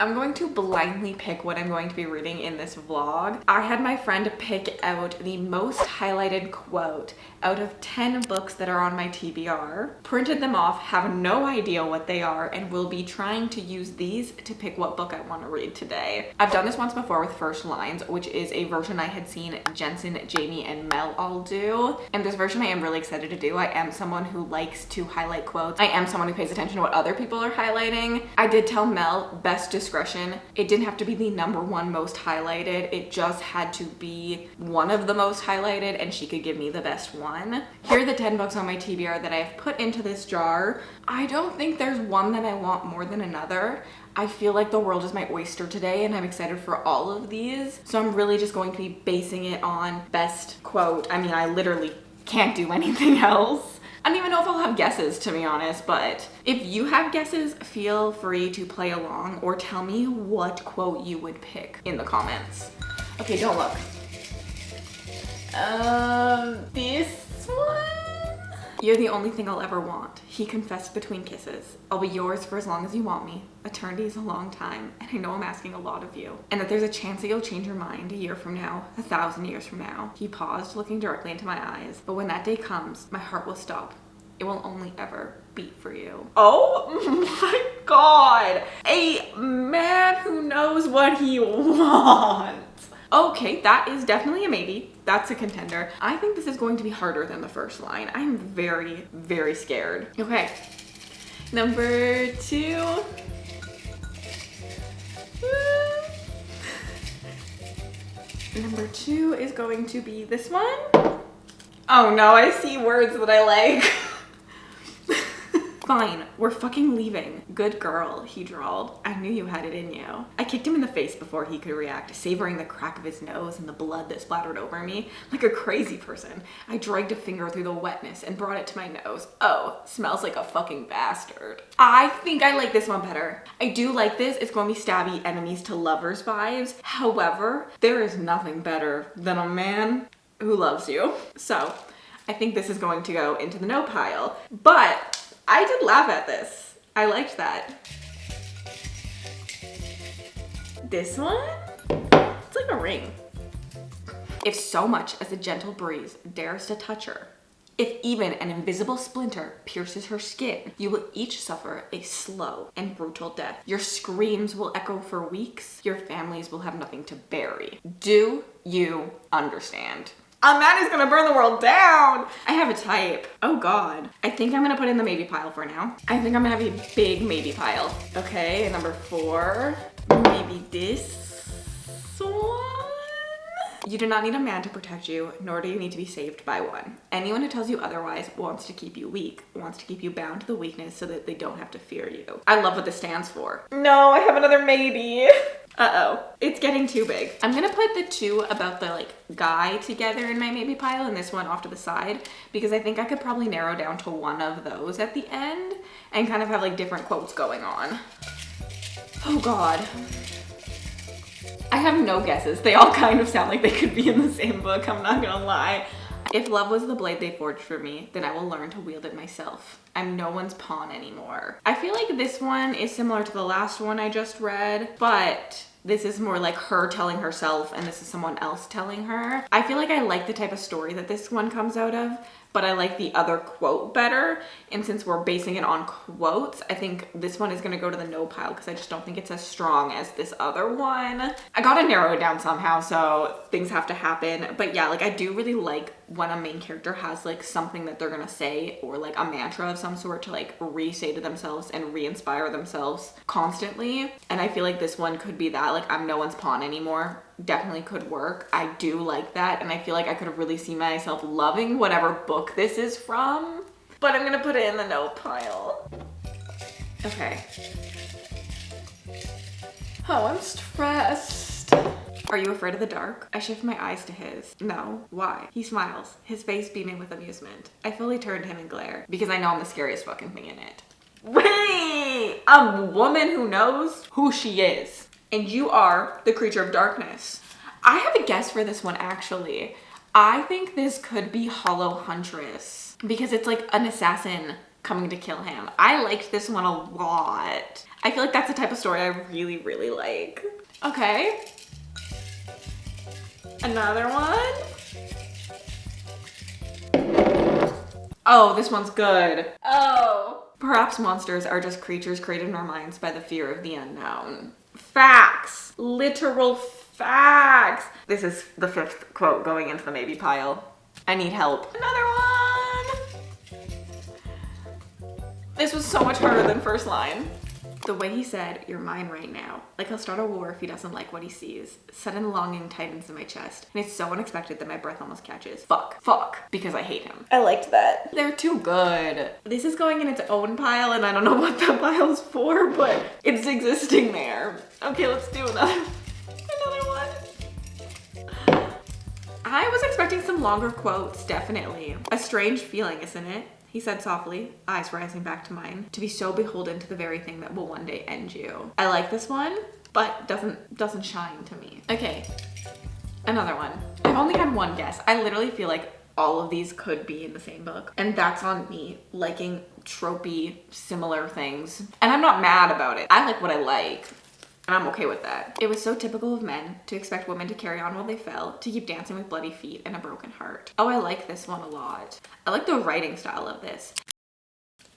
I'm going to blindly pick what I'm going to be reading in this vlog. I had my friend pick out the most highlighted quote out of 10 books that are on my TBR, printed them off, have no idea what they are, and will be trying to use these to pick what book I want to read today. I've done this once before with First Lines, which is a version I had seen Jensen, Jamie, and Mel all do. And this version I am really excited to do. I am someone who likes to highlight quotes. I am someone who pays attention to what other people are highlighting. I did tell Mel, best discretion. It didn't have to be the #1 most highlighted. It just had to be one of the most highlighted, and she could give me the best one. Here are the 10 books on my TBR that I have put into this jar. I don't think there's one that I want more than another. I feel like the world is my oyster today, and I'm excited for all of these. So I'm really just going to be basing it on best quote. I mean, I literally can't do anything else. I don't even know if I'll have guesses, to be honest, but if you have guesses, feel free to play along or tell me what quote you would pick in the comments. Okay, don't look. This one? You're the only thing I'll ever want. He confessed between kisses. I'll be yours for as long as you want me. Eternity is a long time, and I know I'm asking a lot of you. And that there's a chance that you'll change your mind a year from now, 1,000 years from now. He paused, looking directly into my eyes. But when that day comes, my heart will stop. It will only ever beat for you. Oh my God. A man who knows what he wants. Okay, that is definitely a maybe. That's a contender. I think this is going to be harder than the first line. I'm very, very scared. Okay, number 2. Number 2 is going to be this one. Oh no, I see words that I like. Fine, we're fucking leaving. Good girl, he drawled. I knew you had it in you. I kicked him in the face before he could react, savoring the crack of his nose and the blood that splattered over me. Like a crazy person, I dragged a finger through the wetness and brought it to my nose. Oh, smells like a fucking bastard. I think I like this one better. I do like this. It's going to be stabby enemies to lovers vibes. However, there is nothing better than a man who loves you. So I think this is going to go into the no pile, but I did laugh at this. I liked that. This one? It's like a ring. If so much as a gentle breeze dares to touch her, if even an invisible splinter pierces her skin, you will each suffer a slow and brutal death. Your screams will echo for weeks. Your families will have nothing to bury. Do you understand? A man is gonna burn the world down. I have a type. Oh God. I think I'm gonna put in the maybe pile for now. I think I'm gonna have a big maybe pile. Okay, number 4. Maybe this one? You do not need a man to protect you, nor do you need to be saved by one. Anyone who tells you otherwise wants to keep you weak, wants to keep you bound to the weakness so that they don't have to fear you. I love what this stands for. No, I have another maybe. Uh-oh, it's getting too big. I'm gonna put the 2 about the like guy together in my maybe pile and this one off to the side because I think I could probably narrow down to one of those at the end and kind of have like different quotes going on. Oh God. I have no guesses. They all kind of sound like they could be in the same book, I'm not gonna lie. If love was the blade they forged for me, then I will learn to wield it myself. I'm no one's pawn anymore. I feel like this one is similar to the last one I just read, but this is more like her telling herself and this is someone else telling her. I feel like I like the type of story that this one comes out of, but I like the other quote better. And since we're basing it on quotes, I think this one is gonna go to the no pile because I just don't think it's as strong as this other one. I gotta narrow it down somehow, so things have to happen. But yeah, like I do really like when a main character has like something that they're gonna say or like a mantra of some sort to like re-say to themselves and re-inspire themselves constantly. And I feel like this one could be that, like I'm no one's pawn anymore. Definitely could work. I do like that, and I feel like I could really see myself loving whatever book this is from, but I'm gonna put it in the no pile. Okay. Oh, I'm stressed. Are you afraid of the dark? I shift my eyes to his. No. Why? He smiles, his face beaming with amusement. I fully turn to him and glare because I know I'm the scariest fucking thing in it. Wait! A woman who knows who she is. And you are the creature of darkness. I have a guess for this one actually. I think this could be Hollow Huntress because it's like an assassin coming to kill him. I liked this one a lot. I feel like that's the type of story I really, really like. Okay. Another one. Oh, this one's good. Oh. Perhaps monsters are just creatures created in our minds by the fear of the unknown. Facts. Literal facts. This is the 5th quote going into the maybe pile. I need help. Another one. This was so much harder than first line. The way he said, "You're mine right now." Like he'll start a war if he doesn't like what he sees. Sudden longing tightens in my chest. And it's so unexpected that my breath almost catches. Fuck. Because I hate him. I liked that. They're too good. This is going in its own pile and I don't know what that pile's for, but it's existing there. Okay, let's do another one. I was expecting some longer quotes, definitely. A strange feeling, isn't it? He said softly, eyes rising back to mine, to be so beholden to the very thing that will one day end you. I like this one, but doesn't shine to me. Okay, another one. I've only had one guess. I literally feel like all of these could be in the same book, and that's on me liking tropey, similar things. And I'm not mad about it. I like what I like. And I'm okay with that. It was so typical of men to expect women to carry on while they fell, to keep dancing with bloody feet and a broken heart. Oh, I like this one a lot. I like the writing style of this.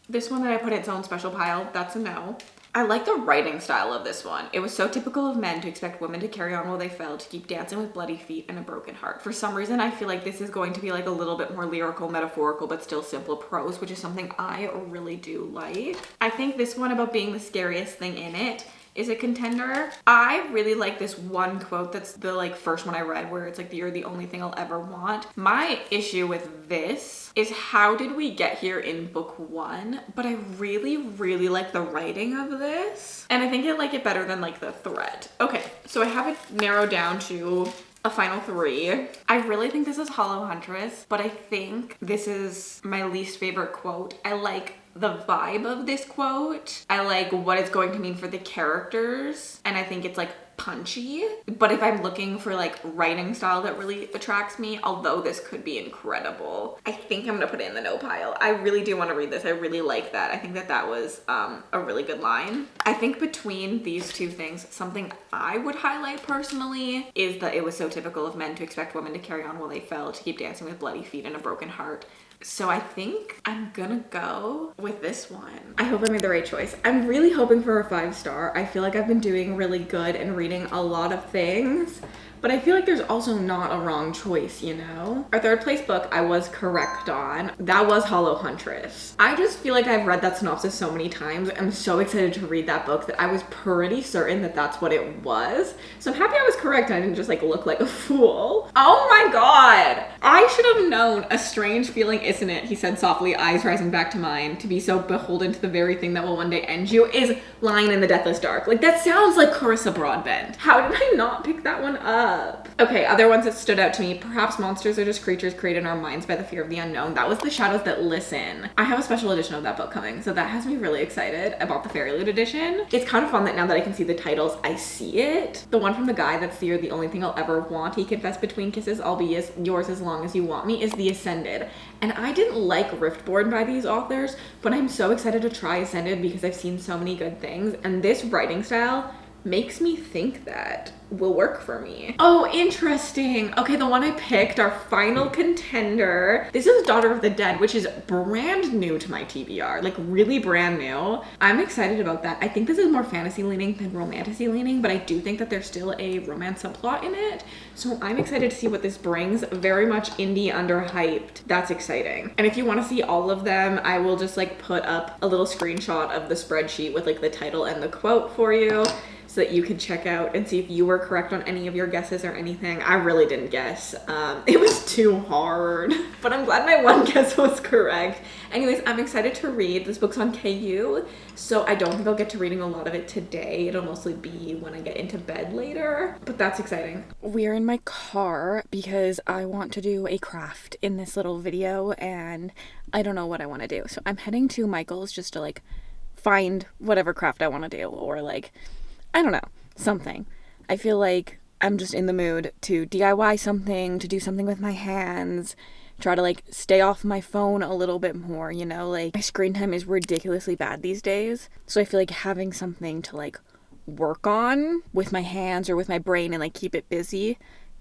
This one that I put in its own special pile, that's a no. I like the writing style of this one. It was so typical of men to expect women to carry on while they fell, to keep dancing with bloody feet and a broken heart. For some reason, I feel like this is going to be like a little bit more lyrical, metaphorical, but still simple prose, which is something I really do like. I think this one about being the scariest thing in it is a contender. I really like this one quote that's the like first one I read where it's like, "You're the only thing I'll ever want." My issue with this is how did we get here in book 1? But I really, really like the writing of this. And I think I like it better than like the thread. Okay, so I have it narrowed down to a final 3. I really think this is Hollow Huntress, but I think this is my least favorite quote. I like the vibe of this quote. I like what it's going to mean for the characters, and I think it's like punchy. But if I'm looking for like writing style that really attracts me, although this could be incredible, I think I'm gonna put it in the no pile. I really do want to read this. I really like that. I think that was a really good line. I think between these two things, something I would highlight personally is that it was so typical of men to expect women to carry on while they fell, to keep dancing with bloody feet and a broken heart. So I think I'm gonna go with this one. I hope I made the right choice. I'm really hoping for a 5-star. I feel like I've been doing really good and reading a lot of things, but I feel like there's also not a wrong choice, you know? Our 3rd place book I was correct on. That was Hollow Huntress. I just feel like I've read that synopsis so many times. I'm so excited to read that book that I was pretty certain that that's what it was. So I'm happy I was correct and I didn't just like look like a fool. Oh my god! I should have known. A strange feeling, isn't it? He said softly, eyes rising back to mine, to be so beholden to the very thing that will one day end you, is lying in the deathless dark. Like that sounds like Carissa Broadbent. How did I not pick that one up? Okay, other ones that stood out to me. Perhaps monsters are just creatures created in our minds by the fear of the unknown. That was The Shadows That Listen. I have a special edition of that book coming, so that has me really excited. I bought the Fairy Loot edition. It's kind of fun that now that I can see the titles, I see it. The one from the guy that's "You're the only thing I'll ever want. He confessed between kisses, I'll be yours as long as you want me," is The Ascended. And I didn't like Riftborn by these authors, but I'm so excited to try Ascended because I've seen so many good things, and this writing style makes me think that will work for me. Oh, interesting. Okay, the one I picked, our final contender. This is Daughter of the Dead, which is brand new to my TBR, like really brand new. I'm excited about that. I think this is more fantasy leaning than romantasy leaning, but I do think that there's still a romance subplot in it. So I'm excited to see what this brings. Very much indie underhyped. That's exciting. And if you want to see all of them, I will just like put up a little screenshot of the spreadsheet with like the title and the quote for you, so that you can check out and see if you were correct on any of your guesses or anything. I really didn't guess. It was too hard, but I'm glad my one guess was correct. Anyways, I'm excited to read. This book's on KU, so I don't think I'll get to reading a lot of it today. It'll mostly be when I get into bed later, but that's exciting. We're in my car because I want to do a craft in this little video and I don't know what I want to do. So I'm heading to Michael's just to like find whatever craft I want to do, or like, I don't know, something. I feel like I'm just in the mood to DIY something, to do something with my hands, try to like stay off my phone a little bit more, you know, like my screen time is ridiculously bad these days. So I feel like having something to like work on with my hands or with my brain and like keep it busy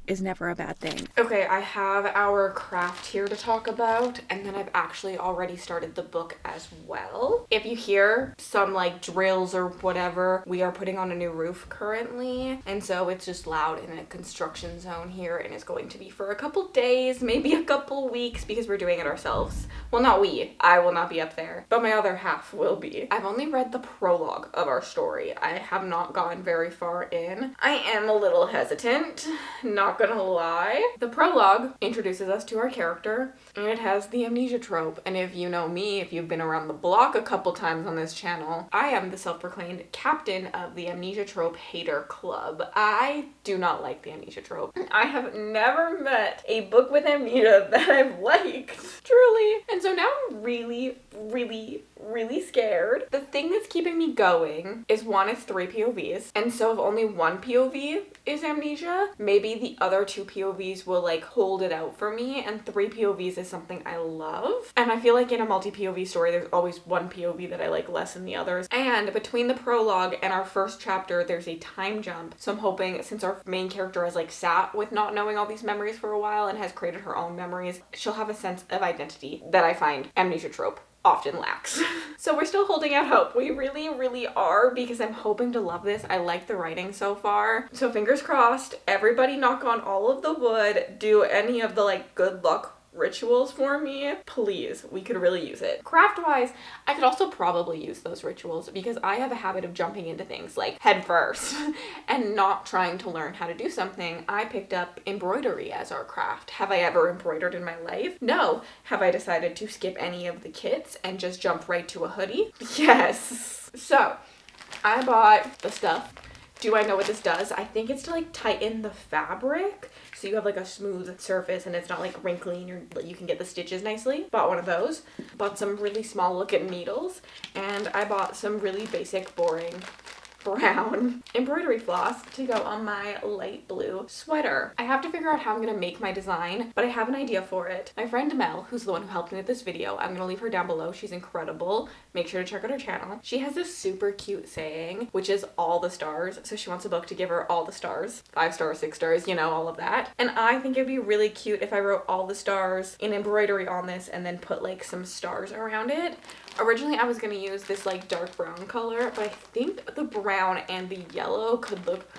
is never a bad thing. Okay, I have our craft here to talk about, and then I've actually already started the book as well. If you hear some like drills or whatever, we are putting on a new roof currently, and so it's just loud in a construction zone here, and it's going to be for a couple days, maybe a couple weeks, because we're doing it ourselves. Well, not we. I will not be up there, but my other half will be. I've only read the prologue of our story. I have not gotten very far in. I am a little hesitant, not gonna lie. The prologue introduces us to our character, and it has the amnesia trope. And if you know me, if you've been around the block a couple times on this channel, I am the self-proclaimed captain of the amnesia trope hater club. I do not like the amnesia trope. I have never met a book with amnesia that I've liked, truly. And so now I'm really scared. The thing that's keeping me going is one, it's 3 POVs. And so if only one POV is amnesia, maybe the other 2 POVs will like hold it out for me, and 3 POVs is something I love. And I feel like in a multi-POV story, there's always one POV that I like less than the others. And between the prologue and our first chapter, there's a time jump. So I'm hoping, since our main character has like sat with not knowing all these memories for a while and has created her own memories, she'll have a sense of identity that I find amnesia trope often lacks. So we're still holding out hope. We really are, because I'm hoping to love this. I like the writing so far. So fingers crossed, everybody knock on all of the wood, do any of the like good luck rituals for me, please. We could really use it. Craft wise, I could also probably use those rituals, because I have a habit of jumping into things like head first and not trying to learn how to do something. I picked up embroidery as our craft. Have I ever embroidered in my life? No. Have I decided to skip any of the kits and just jump right to a hoodie? Yes. So I bought the stuff. Do I know what this does? I think it's to like tighten the fabric, so you have like a smooth surface and it's not like wrinkly and you can get the stitches nicely. Bought one of those. Bought some really small looking needles, and I bought some really basic boring brown embroidery floss to go on my light blue sweater. I have to figure out how I'm gonna make my design, but I have an idea for it. My friend Mel, who's the one who helped me with this video, I'm gonna leave her down below. She's incredible. Make sure to check out her channel. She has this super cute saying, which is all the stars. So she wants a book to give her all the stars. 5 stars, 6 stars, you know, all of that. And I think it'd be really cute if I wrote all the stars in embroidery on this and then put like some stars around it. Originally, I was gonna use this like dark brown color, but I think the brown and the yellow could look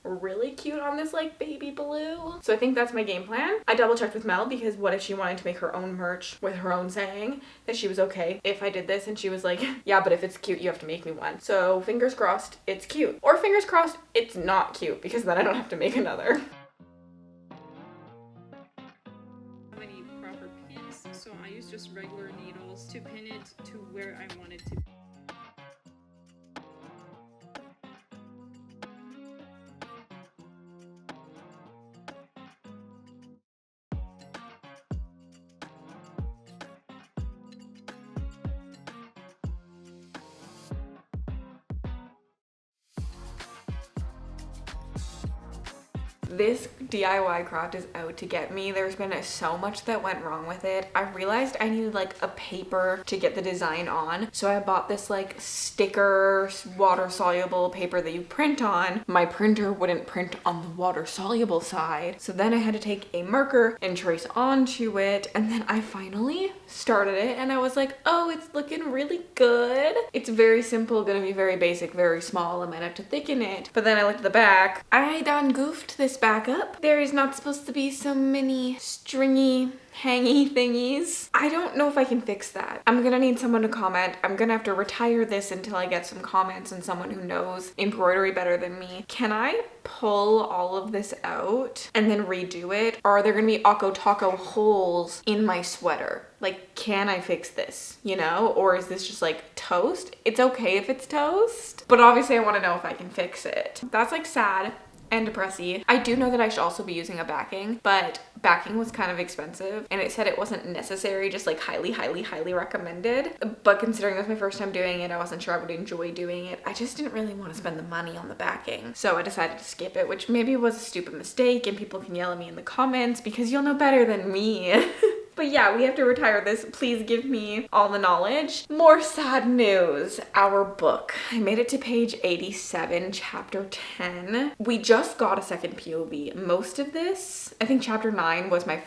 really cute on this like baby blue. So I think that's my game plan. I double checked with Mel, because what if she wanted to make her own merch with her own saying, that she was okay if I did this, and she was like, yeah, but if it's cute, you have to make me one. So fingers crossed it's cute, or fingers crossed it's not cute, because then I don't have to make another. I need proper pins, so I use just regular needles to pin it to where I want it to be. This DIY craft is out to get me. There's been so much that went wrong with it. I realized I needed like a paper to get the design on. So I bought this like sticker water soluble paper that you print on. My printer wouldn't print on the water soluble side. So then I had to take a marker and trace onto it. And then I finally started it and I was like, oh, it's looking really good. It's very simple, gonna be very basic, very small. I might have to thicken it. But then I looked at the back. I done goofed this back up. There is not supposed to be so many stringy hangy thingies. I don't know if I can fix that. I'm gonna need someone to comment. I'm gonna have to retire this until I get some comments and someone who knows embroidery better than me. Can I pull all of this out and then redo it? Or are there gonna be Akko Taco holes in my sweater? Like, can I fix this, you know? Or is this just like toast? It's okay if it's toast, but obviously I wanna know if I can fix it. That's like sad and depressy. I do know that I should also be using a backing, but backing was kind of expensive and it said it wasn't necessary, just like highly recommended. But considering it was my first time doing it, I wasn't sure I would enjoy doing it. I just didn't really want to spend the money on the backing. So I decided to skip it, which maybe was a stupid mistake, and people can yell at me in the comments because you'll know better than me. But yeah, we have to retire this. Please give me all the knowledge. More sad news. Our book. I made it to page 87, chapter 10. We just got a second POV. Most of this, I think chapter 9 was my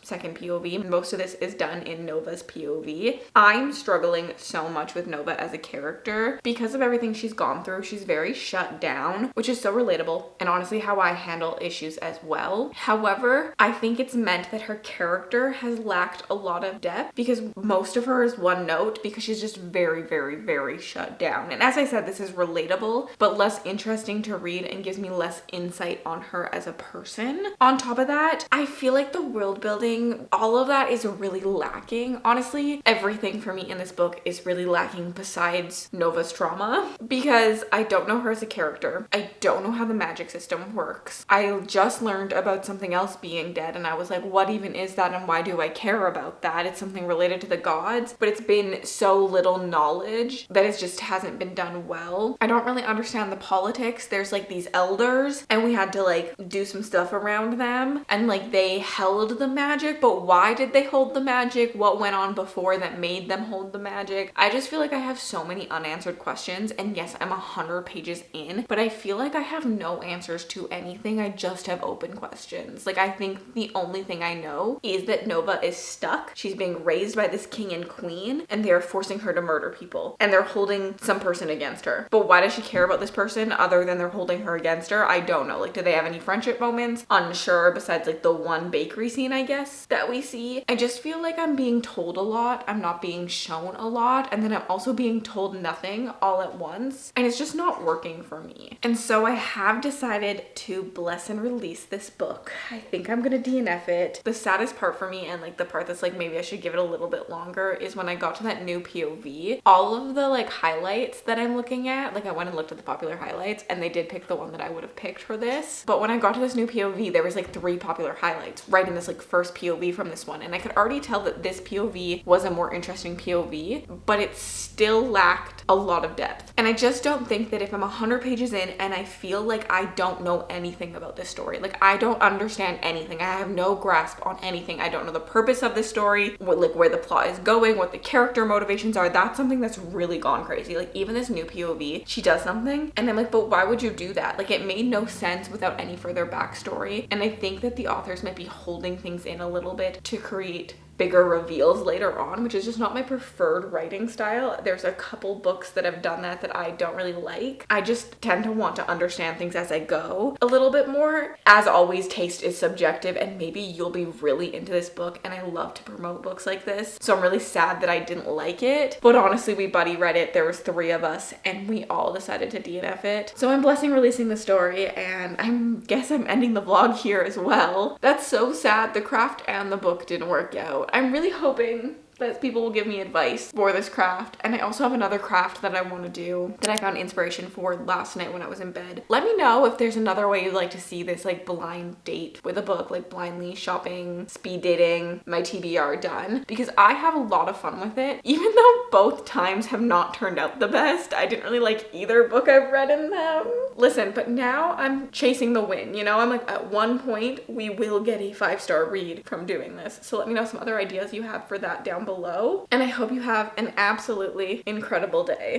second POV. Most of this is done in Nova's POV. I'm struggling so much with Nova as a character because of everything she's gone through. She's very shut down, which is so relatable, and honestly how I handle issues as well. However, I think it's meant that her character has lacked a lot of depth because most of her is one note because she's just very, very, very shut down. And as I said, this is relatable, but less interesting to read and gives me less insight on her as a person. On top of that, I feel like the world building, all of that is really lacking. Honestly, everything for me in this book is really lacking besides Nova's trauma because I don't know her as a character. I don't know how the magic system works. I just learned about something else being dead and I was like, what even is that and why do I care about that? It's something related to the gods, but it's been so little knowledge that it just hasn't been done well. I don't really understand the politics. There's like these elders and we had to like do some stuff around them and like they held the magic, but why did they hold the magic? What went on before that made them hold the magic? I just feel like I have so many unanswered questions, and yes, I'm 100 pages in, but I feel like I have no answers to anything. I just have open questions. Like I think the only thing I know is that Nova is stuck. She's being raised by this king and queen and they're forcing her to murder people and they're holding some person against her. But why does she care about this person other than they're holding her against her? I don't know. Like, do they have any friendship moments? Unsure, besides like the one bakery scene, I guess, that we see. I just feel like I'm being told a lot. I'm not being shown a lot. And then I'm also being told nothing all at once. And it's just not working for me. And so I have decided to bless and release this book. I think I'm gonna DNF it. The saddest part for me, and like the part that's like maybe I should give it a little bit longer, is when I got to that new POV. All of the like highlights that I'm looking at, like I went and looked at the popular highlights and they did pick the one that I would have picked for this. But when I got to this new POV, there was like 3 popular highlights right in this like first POV from this one. And I could already tell that this POV was a more interesting POV, but it still lacked a lot of depth. And I just don't think that if I'm 100 pages in and I feel like I don't know anything about this story, like I don't understand anything, I have no grasp on anything, I don't know the purpose of this story, what, like where the plot is going, what the character motivations are, that's something that's really gone crazy. Like even this new POV, she does something and I'm like, but why would you do that? Like it made no sense without any further backstory. And I think that the authors might be holding things in a little bit to create bigger reveals later on, which is just not my preferred writing style. There's a couple books that have done that I don't really like. I just tend to want to understand things as I go a little bit more. As always, taste is subjective and maybe you'll be really into this book, and I love to promote books like this. So I'm really sad that I didn't like it, but honestly, we buddy read it. There was 3 of us and we all decided to DNF it. So I'm blessing releasing the story, and I guess I'm ending the vlog here as well. That's so sad. The craft and the book didn't work out. I'm really hoping that people will give me advice for this craft. And I also have another craft that I want to do that I found inspiration for last night when I was in bed. Let me know if there's another way you'd like to see this like blind date with a book, like blindly shopping, speed dating, my TBR done, because I have a lot of fun with it. Even though both times have not turned out the best, I didn't really like either book I've read in them. Listen, but now I'm chasing the win, you know? I'm like, at one point we will get a 5-star read from doing this. So let me know some other ideas you have for that down below. And I hope you have an absolutely incredible day.